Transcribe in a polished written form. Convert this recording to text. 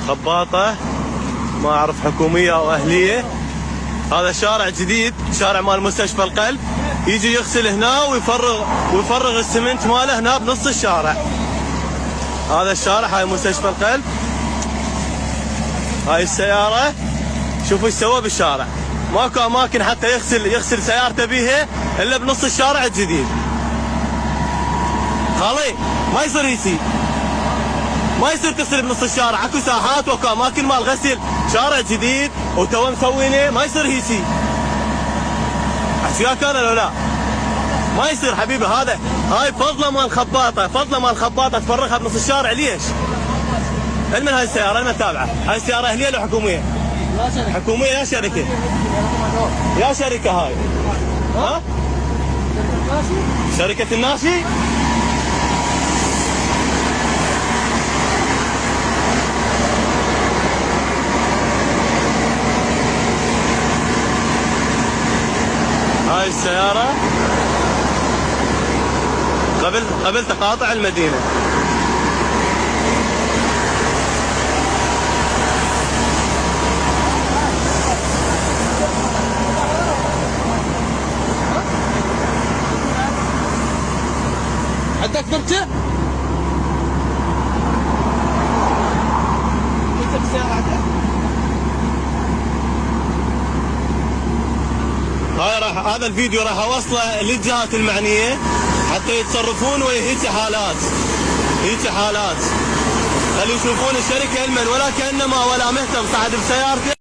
خباطة، ما أعرف حكومية أو أهلية. هذا شارع جديد، شارع مال مستشفى القلب، يجي يغسل هنا ويفرغ السمنت ماله هنا بنص الشارع. هذا الشارع، هاي مستشفى القلب. هاي السيارة شوفوا ايش سوى بالشارع، ماكو اماكن حتى يغسل سيارته بيها الا بنص الشارع الجديد. خالي ما يصير يسي، ما يصير تغسل بنص الشارع، اكو ساحات واكو اماكن مال غسل، شارع جديد وتو مسوينه، ما يصير هيسي. احكي وياك انا لو لا ما يصير حبيبي. هاي فضله مال خباطه، فضله مال خباطه تفرغها بنص الشارع. ليش؟ المن هاي السياره؟ المن تابعه؟ هاي السياره اهليه ولا حكوميه؟ حكوميه يا شركه؟ يا شركه هاي؟ ها؟ شركه الناشي؟ هاي السيارة قبل تقاطع المدينة. عندك فرجة؟ هذا الفيديو راح اوصله للجهات المعنيه حتى يتصرفون ويا هيك حالات، خلي يشوفون الشركه المن ولا كانما ولا مهتم صعد بسيارته